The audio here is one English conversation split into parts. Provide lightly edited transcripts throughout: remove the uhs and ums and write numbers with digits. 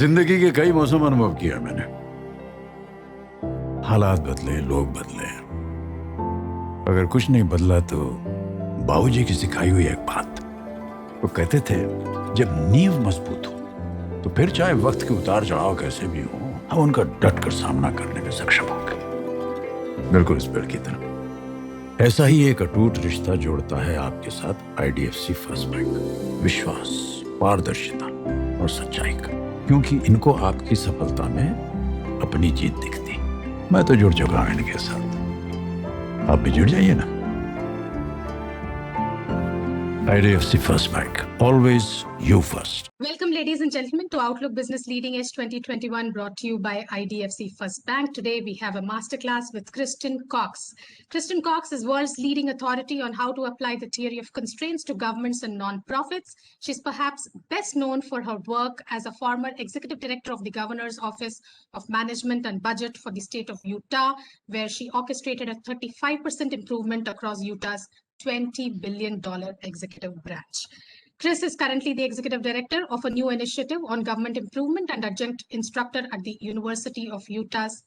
जिंदगी के कई मौसम अनुभव किया मैंने। हालात बदले, लोग बदले, अगर कुछ नहीं बदला तो बाबूजी की सिखाई हुई एक बात, वो कहते थे जब नींव मजबूत हो तो फिर चाहे वक्त के उतार चढ़ाव कैसे भी हो, हम उनका डट कर सामना करने में सक्षम होंगे। बिल्कुल इस पेड़ की तरह ऐसा ही एक अटूट रिश्ता जोड़ता है आपके साथ IDFC फर्स्ट बैंक। विश्वास, पारदर्शिता और सच्चाई का, क्योंकि इनको आपकी सफलता में अपनी जीत दिखती। मैं तो जुड़ चुका हूं इनके साथ, आप भी जुड़ जाइए ना। IDFC First Bank, always you first. Welcome, ladies and gentlemen, to Outlook Business Leading Edge 2021, brought to you by IDFC First Bank. Today, we have a masterclass with Kristen Cox. Kristen Cox is world's leading authority on how to apply the theory of constraints to governments and non-profits. She's perhaps best known for her work as a former executive director of the Governor's Office of Management and Budget for the state of Utah, where she orchestrated a 35% improvement across Utah's $20 billion executive branch. Chris is currently the executive director of a new initiative on government improvement and adjunct instructor at the University of Utah's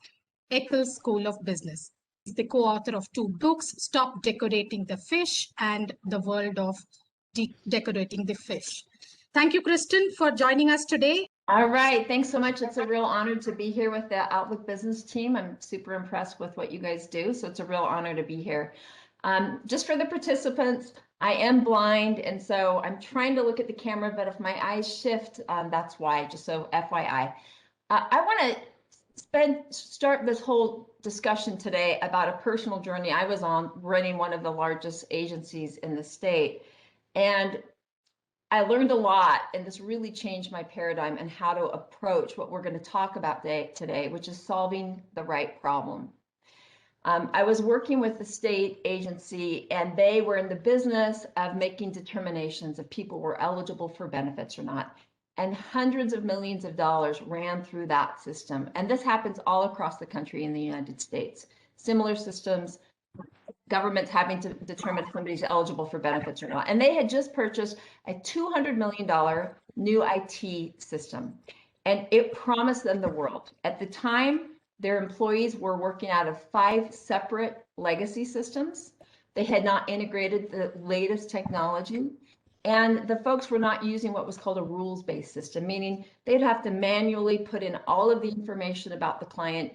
Eccles School of Business. He's the co-author of 2 books, Stop Decorating the Fish and The World of Decorating the Fish. Thank you, Kristen, for joining us today. All right, thanks so much. It's a real honor to be here with the Outlook Business team. I'm super impressed with what you guys do, so it's a real honor to be here. Just for the participants, I am blind, and so I'm trying to look at the camera, but if my eyes shift, that's why, just so FYI. I want to start this whole discussion today about a personal journey I was on running one of the largest agencies in the state. And I learned a lot, and this really changed my paradigm and how to approach what we're going to talk about today, which is solving the right problem. I was working with the state agency, and they were in the business of making determinations if people were eligible for benefits or not. And hundreds of millions of dollars ran through that system. And this happens all across the country in the United States. Similar systems, governments having to determine if somebody's eligible for benefits or not. And they had just purchased a $200 million new IT system, and it promised them the world. At the time, their employees were working out of 5 separate legacy systems. They had not integrated the latest technology, and the folks were not using what was called a rules-based system, meaning they'd have to manually put in all of the information about the client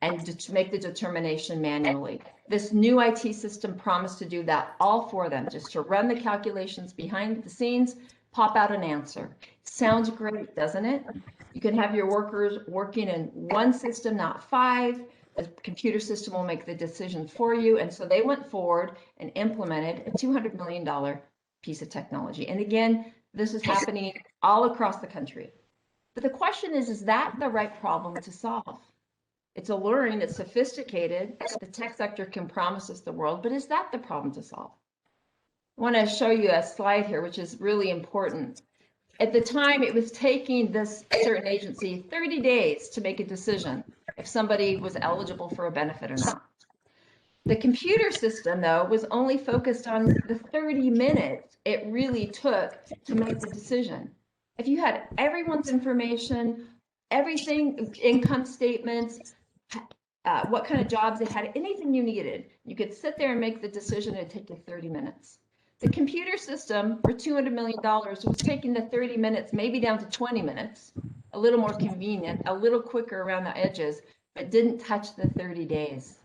and to make the determination manually. This new IT system promised to do that all for them, just to run the calculations behind the scenes, pop out an answer. Sounds great, doesn't it? You can have your workers working in one system, not 5. The computer system will make the decision for you. And so they went forward and implemented a $200 million piece of technology. And again, this is happening all across the country. But the question is that the right problem to solve? It's alluring, it's sophisticated. The tech sector can promise us the world, but is that the problem to solve? I want to show you a slide here, which is really important. At the time, it was taking this certain agency 30 days to make a decision if somebody was eligible for a benefit or not. The computer system, though, was only focused on the 30 minutes it really took to make the decision. If you had everyone's information, everything, income statements, what kind of jobs they had, anything you needed, you could sit there and make the decision. It'd take you 30 minutes. The computer system for $200 million was taking the 30 minutes maybe down to 20 minutes, a little more convenient, a little quicker around the edges, but didn't touch the 30 days.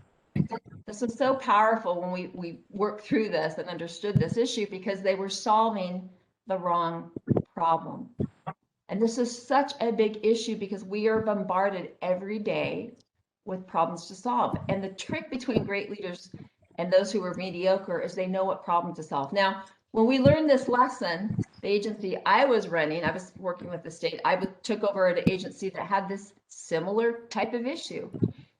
This was so powerful when we worked through this and understood this issue, because they were solving the wrong problem. And this is such a big issue because we are bombarded every day with problems to solve. And the trick between great leaders and those who are mediocre is they know what problem to solve. Now, when we learned this lesson, the agency I was running, I was working with the state, took over an agency that had this similar type of issue.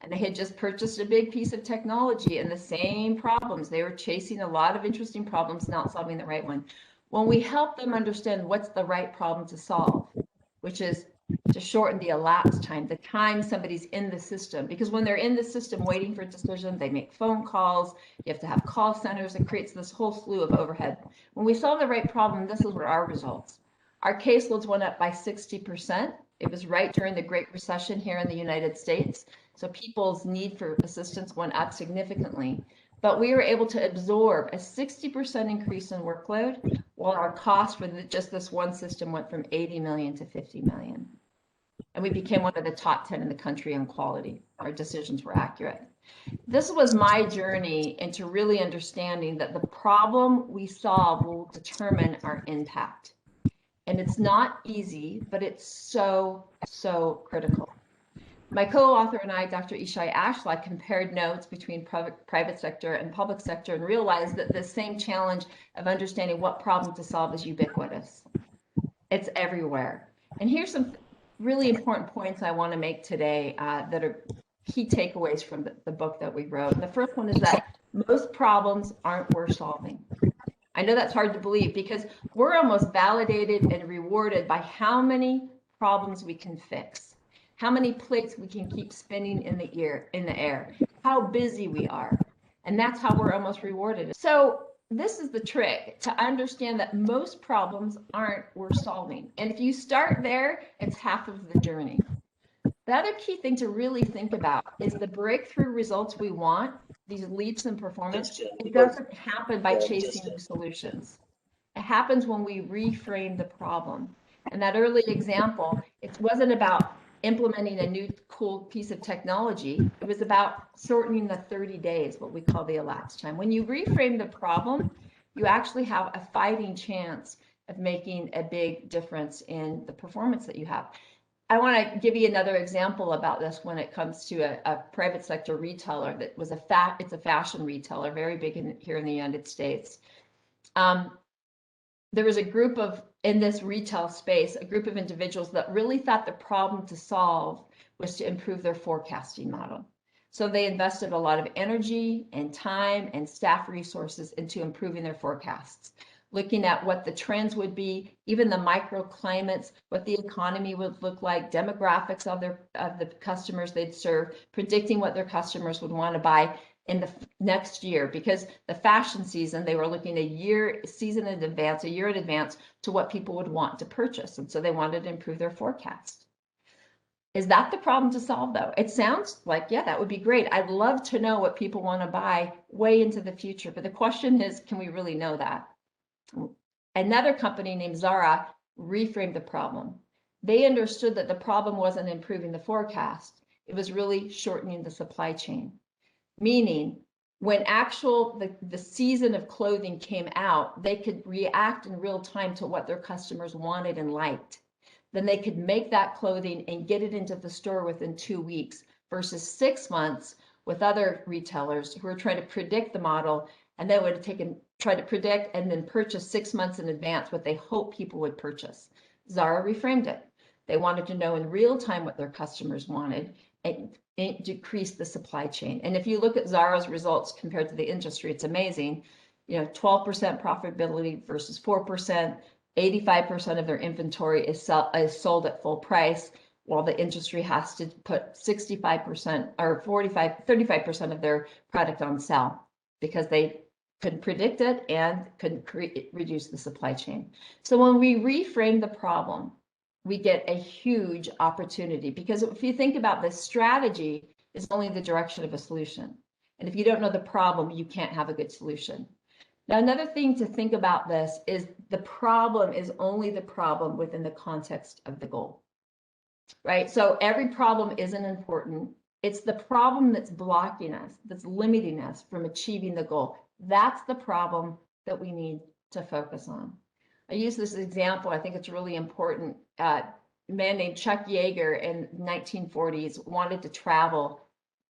And they had just purchased a big piece of technology and the same problems. They were chasing a lot of interesting problems, not solving the right one. When we help them understand what's the right problem to solve, which is to shorten the elapsed time, the time somebody's in the system, because when they're in the system waiting for a decision, they make phone calls, you have to have call centers, it creates this whole slew of overhead. When we solve the right problem, this is what our results. Our caseloads went up by 60%, It was right during the Great Recession here in the United States. So people's need for assistance went up significantly. But we were able to absorb a 60% increase in workload, while our cost for just this one system went from 80 million to 50 million. And we became one of the top 10 in the country on quality. Our decisions were accurate. This was my journey into really understanding that the problem we solve will determine our impact. And it's not easy, but it's so, so critical. My co-author and I, Dr. Ishai Ashla, compared notes between private sector and public sector and realized that the same challenge of understanding what problem to solve is ubiquitous. It's everywhere. And here's some really important points I want to make today that are key takeaways from the book that we wrote. And the first one is that most problems aren't worth solving. I know that's hard to believe because we're almost validated and rewarded by how many problems we can fix, how many plates we can keep spinning in the air, how busy we are. And that's how we're almost rewarded. So this is the trick, to understand that most problems aren't worth solving. And if you start there, it's half of the journey. The other key thing to really think about is the breakthrough results we want, these leaps in performance. It doesn't happen by chasing new solutions. It happens when we reframe the problem. And that early example, it wasn't about implementing a new cool piece of technology. It was about shortening the 30 days, what we call the elapsed time. When you reframe the problem, you actually have a fighting chance of making a big difference in the performance that you have. I want to give you another example about this when it comes to a private sector retailer that was it's a fashion retailer, very big here in the United States. There was a group in this retail space, a group of individuals that really thought the problem to solve was to improve their forecasting model. So they invested a lot of energy and time and staff resources into improving their forecasts, looking at what the trends would be, even the microclimates, what the economy would look like, demographics of the customers they'd serve, predicting what their customers would want to buy in the next year, because the fashion season, they were looking a season in advance, a year in advance to what people would want to purchase. And so they wanted to improve their forecast. Is that the problem to solve though? It sounds like, yeah, that would be great. I'd love to know what people want to buy way into the future. But the question is, can we really know that? Another company named Zara reframed the problem. They understood that the problem wasn't improving the forecast. It was really shortening the supply chain. Meaning, when the season of clothing came out, they could react in real time to what their customers wanted and liked. Then they could make that clothing and get it into the store within 2 weeks versus 6 months with other retailers who are trying to predict the model, and they would try to predict and then purchase 6 months in advance what they hope people would purchase. Zara reframed it. They wanted to know in real time what their customers wanted and decrease the supply chain. And if you look at Zara's results compared to the industry, it's amazing. 12% profitability versus 4%, 85% of their inventory is sold at full price, while the industry has to put 65% or 35% of their product on sale because they couldn't predict it and couldn't reduce the supply chain. So when we reframe the problem, we get a huge opportunity, because if you think about this, strategy is only the direction of a solution. And if you don't know the problem, you can't have a good solution. Now, another thing to think about this is the problem is only the problem within the context of the goal, right? So every problem isn't important. It's the problem that's blocking us, that's limiting us from achieving the goal. That's the problem that we need to focus on. I use this example, I think it's really important. A man named Chuck Yeager in the 1940s wanted to travel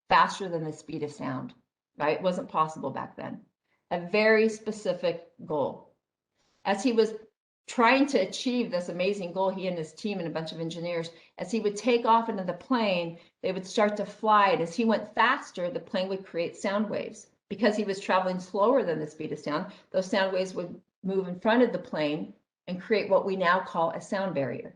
faster than the speed of sound, right? It wasn't possible back then. A very specific goal. As he was trying to achieve this amazing goal, he and his team and a bunch of engineers, as he would take off into the plane, they would start to fly. And as he went faster, the plane would create sound waves. Because he was traveling slower than the speed of sound, those sound waves would move in front of the plane and create what we now call a sound barrier.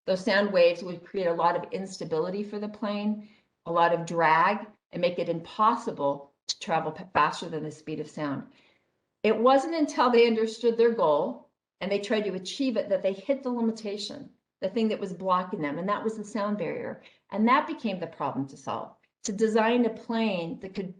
Those sound waves would create a lot of instability for the plane, a lot of drag, and make it impossible to travel faster than the speed of sound. It wasn't until they understood their goal and they tried to achieve it that they hit the limitation. the thing that was blocking them, and that was the sound barrier. And that became the problem to solve, to design a plane that could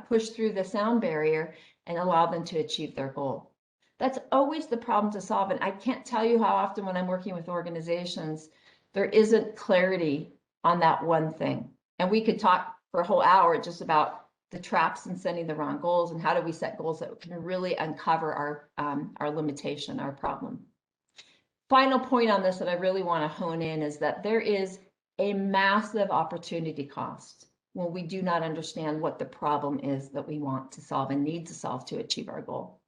push through the sound barrier and allow them to achieve their goal. That's always the problem to solve. And I can't tell you how often when I'm working with organizations, there isn't clarity on that one thing. And we could talk for a whole hour just about the traps in setting the wrong goals and how do we set goals that can really uncover our limitation, our problem. Final point on this that I really want to hone in is that there is a massive opportunity cost when we do not understand what the problem is that we want to solve and need to solve to achieve our goal.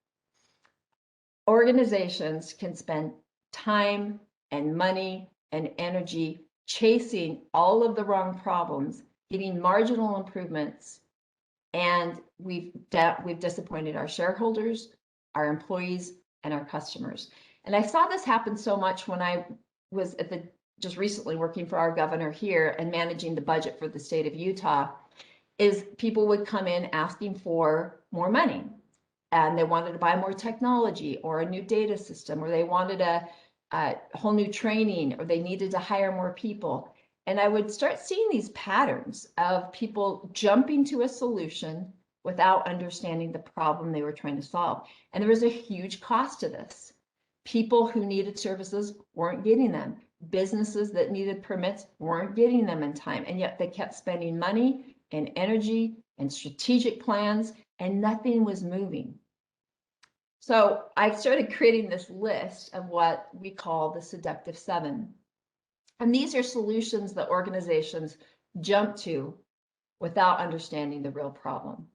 Organizations can spend time and money and energy chasing all of the wrong problems, getting marginal improvements, and we've disappointed our shareholders, our employees, and our customers. And I saw this happen so much when I was just recently working for our governor here and managing the budget for the state of Utah, is people would come in asking for more money. And they wanted to buy more technology or a new data system, or they wanted a whole new training, or they needed to hire more people. And I would start seeing these patterns of people jumping to a solution without understanding the problem they were trying to solve. And there was a huge cost to this. People who needed services weren't getting them. Businesses that needed permits weren't getting them in time. And yet they kept spending money and energy and strategic plans, and nothing was moving. So I started creating this list of what we call the seductive 7. And these are solutions that organizations jump to without understanding the real problem.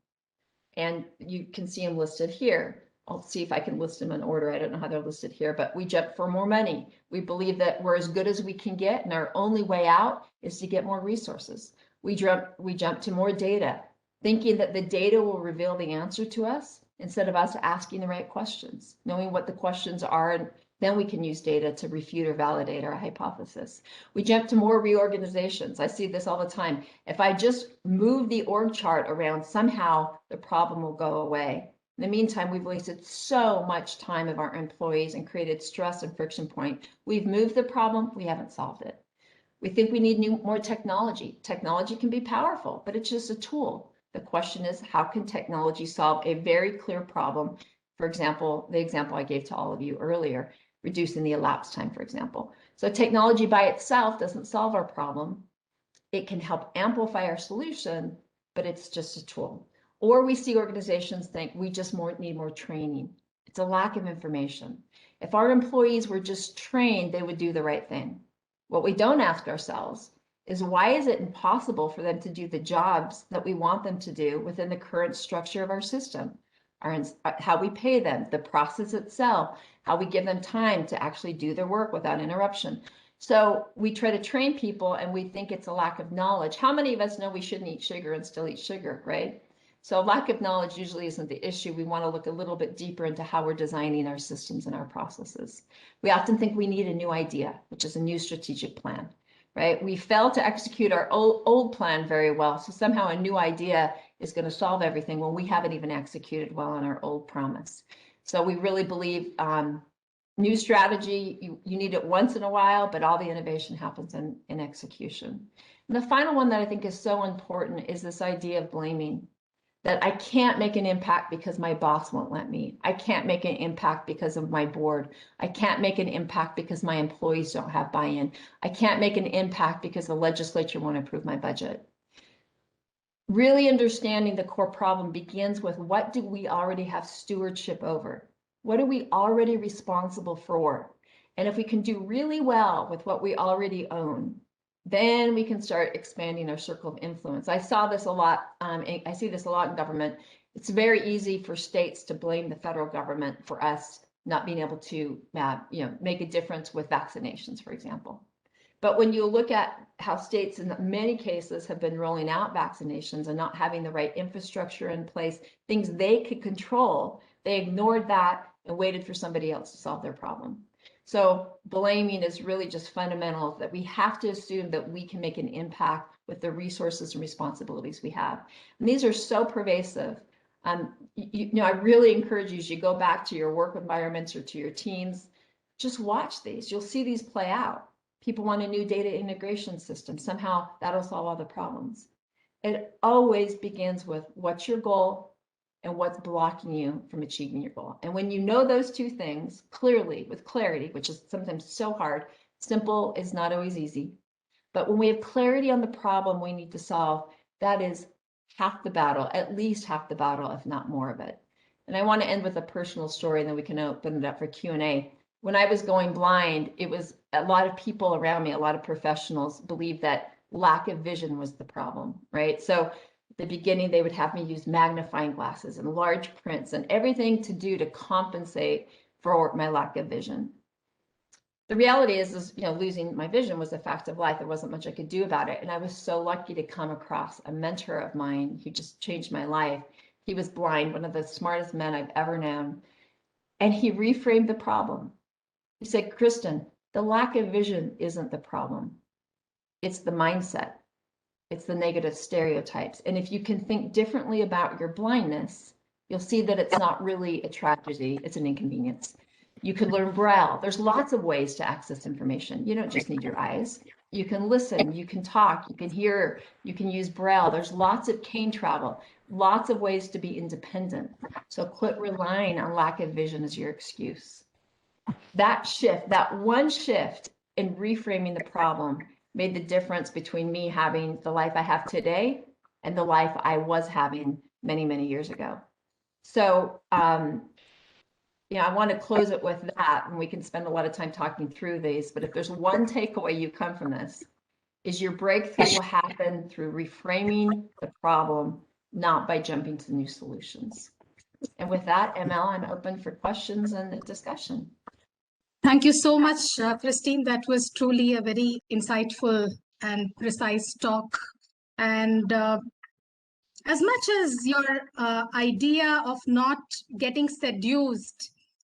And you can see them listed here. I'll see if I can list them in order. I don't know how they're listed here, but we jump for more money. We believe that we're as good as we can get, and our only way out is to get more resources. We jump to more data, thinking that the data will reveal the answer to us instead of us asking the right questions, knowing what the questions are, and then we can use data to refute or validate our hypothesis. We jump to more reorganizations. I see this all the time. If I just move the org chart around, somehow the problem will go away. In the meantime, we've wasted so much time of our employees and created stress and friction point. We've moved the problem, we haven't solved it. We think we need more technology. Technology can be powerful, but it's just a tool. The question is, how can technology solve a very clear problem? For example, the example I gave to all of you earlier, reducing the elapsed time, for example. So technology by itself doesn't solve our problem. It can help amplify our solution, but it's just a tool. Or we see organizations think we just need more training. It's a lack of information. If our employees were just trained, they would do the right thing. What we don't ask ourselves is, why is it impossible for them to do the jobs that we want them to do within the current structure of our system? How we pay them, the process itself, how we give them time to actually do their work without interruption. So we try to train people and we think it's a lack of knowledge. How many of us know we shouldn't eat sugar and still eat sugar, right? So lack of knowledge usually isn't the issue. We want to look a little bit deeper into how we're designing our systems and our processes. We often think we need a new idea, which is a new strategic plan, right? We fail to execute our old plan very well. So somehow a new idea is going to solve everything when we haven't even executed well on our old promise. So we really believe new strategy, you need it once in a while, but all the innovation happens in execution. And the final one that I think is so important is this idea of blaming. That I can't make an impact because my boss won't let me. I can't make an impact because of my board. I can't make an impact because my employees don't have buy-in. I can't make an impact because the legislature won't approve my budget. Really understanding the core problem begins with, what do we already have stewardship over? What are we already responsible for? And if we can do really well with what we already own, then we can start expanding our circle of influence. I saw this a lot. I see this a lot in government. It's very easy for states to blame the federal government for us not being able to, make a difference with vaccinations, for example. But when you look at how states in many cases have been rolling out vaccinations and not having the right infrastructure in place, things they could control, they ignored that and waited for somebody else to solve their problem. So blaming is really just fundamental, that we have to assume that we can make an impact with the resources and responsibilities we have. And these are so pervasive. I really encourage you, as you go back to your work environments or to your teams, just watch these. You'll see these play out. People want a new data integration system. Somehow that'll solve all the problems. It always begins with what's your goal and what's blocking you from achieving your goal. And when you know those two things clearly, with clarity, which is sometimes so hard, simple is not always easy. But when we have clarity on the problem we need to solve, that is half the battle, at least half the battle, if not more of it. And I want to end with a personal story, and then we can open it up for Q&A. When I was going blind, it was a lot of people around me, a lot of professionals believed that lack of vision was the problem, right? So at the beginning, they would have me use magnifying glasses and large prints and everything to do to compensate for my lack of vision. The reality is, you know, losing my vision was a fact of life. There wasn't much I could do about it. And I was so lucky to come across a mentor of mine who just changed my life. He was blind, one of the smartest men I've ever known. And he reframed the problem. He said, Kristen, the lack of vision isn't the problem. It's the mindset. It's the negative stereotypes. And if you can think differently about your blindness, you'll see that it's not really a tragedy, it's an inconvenience. You can learn Braille. There's lots of ways to access information. You don't just need your eyes. You can listen, you can talk, you can hear, you can use Braille. There's lots of cane travel, lots of ways to be independent. So quit relying on lack of vision as your excuse. That shift, that one shift in reframing the problem made the difference between me having the life I have today and the life I was having many, many years ago. So, yeah, I want to close it with that, and we can spend a lot of time talking through these, but if there's one takeaway you come from this, is your breakthrough will happen through reframing the problem, not by jumping to new solutions. And with that, ML, I'm open for questions and discussion. Thank you so much, Christine. That was truly a very insightful and precise talk. And as much as your idea of not getting seduced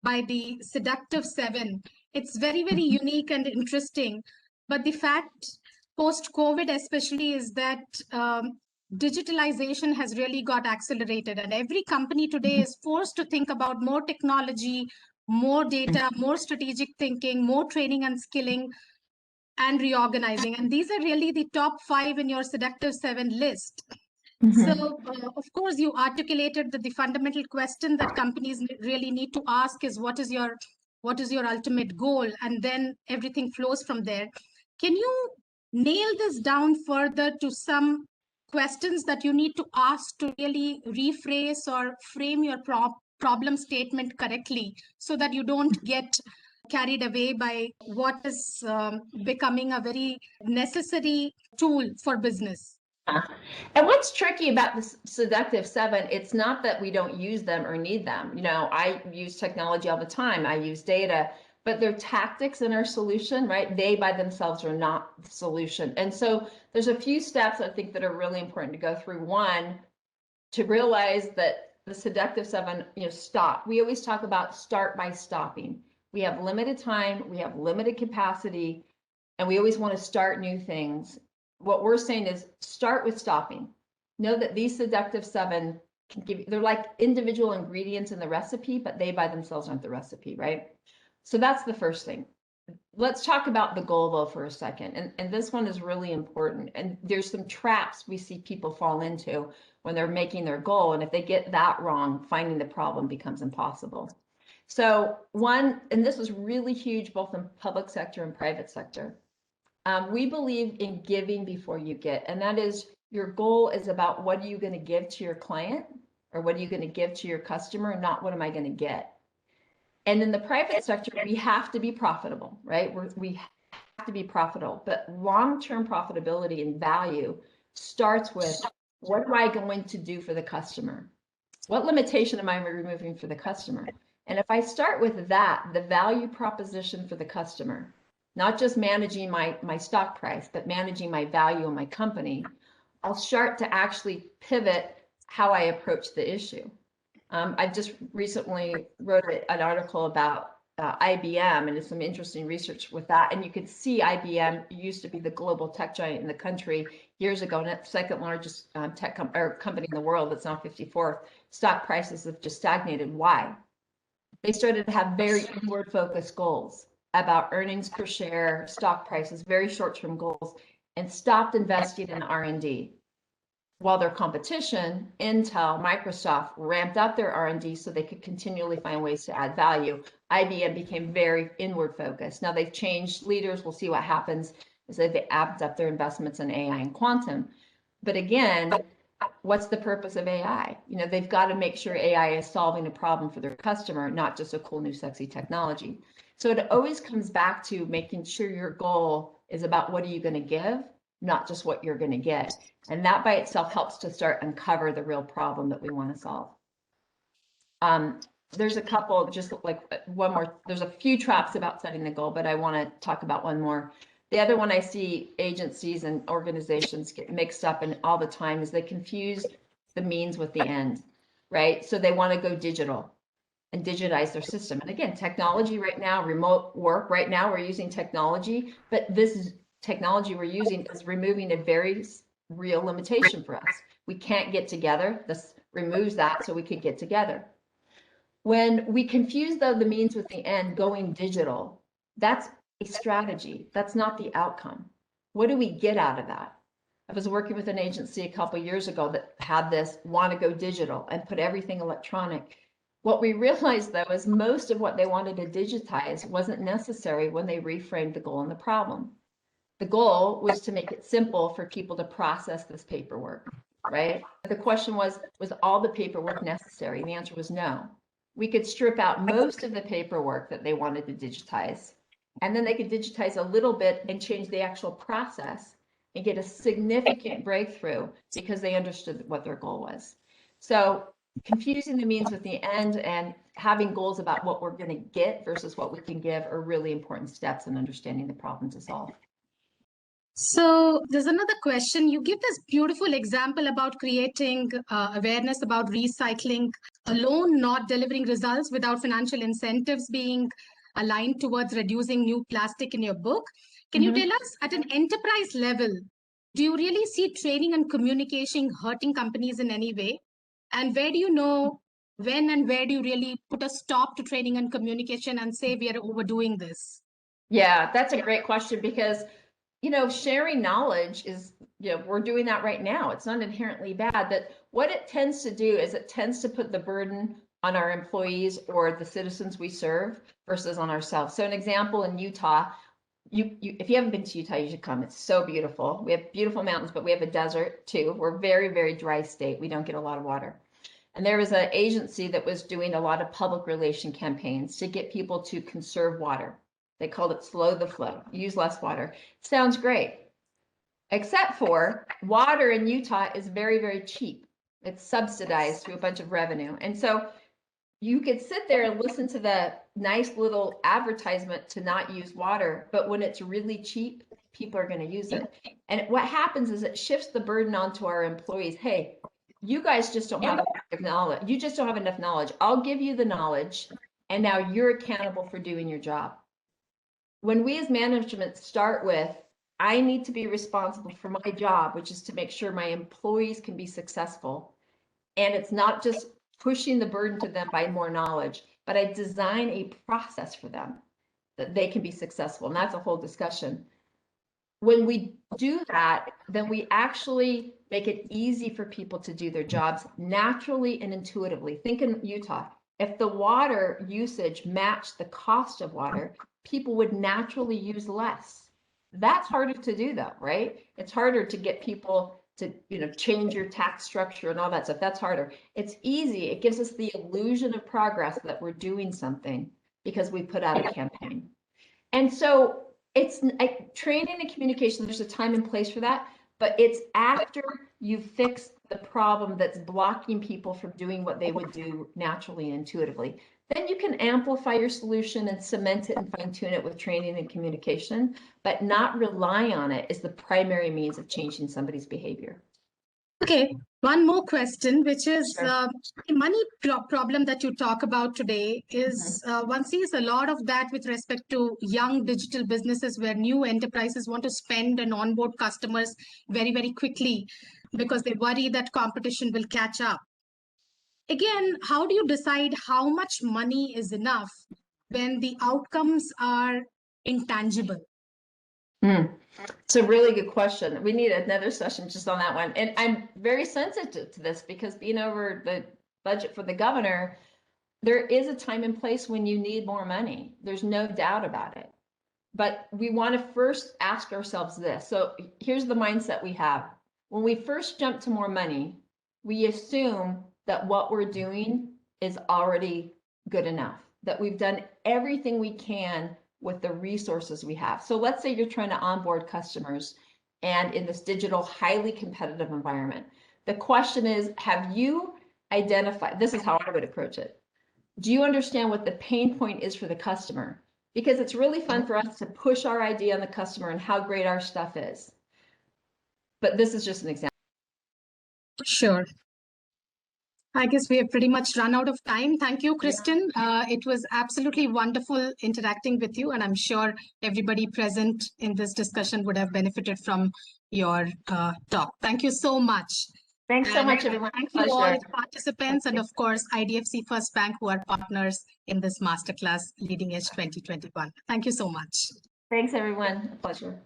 by the seductive seven, it's very, very unique and interesting. But the fact post-COVID especially is that digitalization has really got accelerated, and every company today is forced to think about more technology, more data, more strategic thinking, more training and skilling, and reorganizing. And these are really the top 5 in your seductive 7 list. So, of course, you articulated that the fundamental question that companies really need to ask is what is your ultimate goal? And then everything flows from there. Can you nail this down further to some questions that you need to ask to really rephrase or frame your problem statement correctly so that you don't get carried away by what is becoming a very necessary tool for business? And what's tricky about the seductive 7, it's not that we don't use them or need them. You know, I use technology all the time. I use data, but they're tactics in our solution, right? They by themselves are not the solution. And so there's a few steps I think that are really important to go through. One, to realize that the seductive 7, you know, stop. We always talk about start by stopping. We have limited time, we have limited capacity, and we always want to start new things. What we're saying is start with stopping. Know that these seductive 7 can give you, they're like individual ingredients in the recipe, but they by themselves aren't the recipe, right? So that's the first thing. Let's talk about the goal though for a second. And this one is really important. And there's some traps we see people fall into when they're making their goal. And if they get that wrong, finding the problem becomes impossible. So one, and this was really huge, both in public sector and private sector. We believe in giving before you get, and that is your goal is about what are you going to give to your client or what are you going to give to your customer, not what am I going to get. And in the private sector, we have to be profitable, right? We have to be profitable, but long-term profitability and value starts with what am I going to do for the customer? What limitation am I removing for the customer? And if I start with that, the value proposition for the customer, not just managing my stock price, but managing my value in my company, I'll start to actually pivot how I approach the issue. I just recently wrote an article about IBM, and there's some interesting research with that. And you could see IBM used to be the global tech giant in the country years ago, and it's the second largest tech company in the world. It's now 54th. Stock prices have just stagnated. Why? They started to have very inward focused goals. about earnings per share, stock prices, very short-term goals, and stopped investing in R&D. While their competition, Intel, Microsoft, ramped up their R&D so they could continually find ways to add value, IBM became very inward focused. Now they've changed leaders. We'll see what happens as they've amped up their investments in AI and quantum. But again, what's the purpose of AI? You know, they've got to make sure AI is solving a problem for their customer, not just a cool new sexy technology. So it always comes back to making sure your goal is about what are you going to give, not just what you're going to get. And that by itself helps to start uncover the real problem that we want to solve. There's a couple, just like one more, there's a few traps about setting the goal, but I want to talk about one more. The other one I see agencies and organizations get mixed up in all the time is they confuse the means with the end, right? So they want to go digital and digitize their system. And again, technology right now, remote work right now, we're using technology, but this technology we're using is removing a very real limitation for us. We can't get together. This removes that so we could get together. When we confuse though the means with the end, going digital, that's a strategy. That's not the outcome. What do we get out of that? I was working with an agency a couple of years ago that had this want to go digital and put everything electronic. What we realized though is most of what they wanted to digitize wasn't necessary when they reframed the goal and the problem. The goal was to make it simple for people to process this paperwork, right? The question was all the paperwork necessary? The answer was no. We could strip out most of the paperwork that they wanted to digitize, and then they could digitize a little bit and change the actual process and get a significant breakthrough because they understood what their goal was. So confusing the means with the end and having goals about what we're going to get versus what we can give are really important steps in understanding the problem to solve. So there's another question. You give this beautiful example about creating awareness about recycling alone, not delivering results without financial incentives being aligned towards reducing new plastic in your book. Can you tell us at an enterprise level, do you really see training and communication hurting companies in any way? And where do you know when and where do you really put a stop to training and communication and say we are overdoing this? Yeah, that's a great question because you know, sharing knowledge is, you know, we're doing that right now. It's not inherently bad, but what it tends to do is it tends to put the burden on our employees or the citizens we serve versus on ourselves. So an example in Utah, if you haven't been to Utah, you should come. It's so beautiful. We have beautiful mountains, but we have a desert too. We're very, very dry state. We don't get a lot of water. And there was an agency that was doing a lot of public relation campaigns to get people to conserve water. They called it slow the flow, use less water. Sounds great, except for water in Utah is very, very cheap. It's subsidized through a bunch of revenue. And so you could sit there and listen to the nice little advertisement to not use water, but when it's really cheap, people are going to use it. And what happens is it shifts the burden onto our employees. Hey, you guys just don't have enough knowledge. You just don't have enough knowledge. I'll give you the knowledge, and now you're accountable for doing your job. When we as management start with, I need to be responsible for my job, which is to make sure my employees can be successful. And it's not just pushing the burden to them by more knowledge, but I design a process for them that they can be successful. And that's a whole discussion. When we do that, then we actually make it easy for people to do their jobs naturally and intuitively. Think in Utah, if the water usage matched the cost of water, people would naturally use less. That's harder to do though, right? It's harder to get people to, you know, change your tax structure and all that stuff. That's harder. It's easy. It gives us the illusion of progress that we're doing something because we put out a campaign. And so it's training and communication, there's a time and place for that, but it's after you fix the problem that's blocking people from doing what they would do naturally and intuitively. Then you can amplify your solution and cement it and fine tune it with training and communication, but not rely on it as the primary means of changing somebody's behavior. Okay, one more question, which is Sure. the money problem that you talk about today is one sees a lot of that with respect to young digital businesses where new enterprises want to spend and onboard customers very, very quickly because they worry that competition will catch up. Again, how do you decide how much money is enough when the outcomes are intangible? It's a really good question. We need another session just on that one. And I'm very sensitive to this because being over the budget for the governor, there is a time and place when you need more money. There's no doubt about it. But we want to first ask ourselves this. So here's the mindset we have. When we first jump to more money, we assume that what we're doing is already good enough, that we've done everything we can with the resources we have. So let's say you're trying to onboard customers and in this digital, highly competitive environment. The question is, have you identified, this is how I would approach it. Do you understand what the pain point is for the customer? Because it's really fun for us to push our idea on the customer and how great our stuff is. But this is just an example. Sure. I guess we have pretty much run out of time. Thank you, Kristen. It was absolutely wonderful interacting with you, and I'm sure everybody present in this discussion would have benefited from your talk. Thank you so much. Thanks so much, everyone. Thank you all participants and, of course, IDFC First Bank, who are partners in this Masterclass Leading Edge 2021. Thank you so much. Thanks, everyone. A pleasure.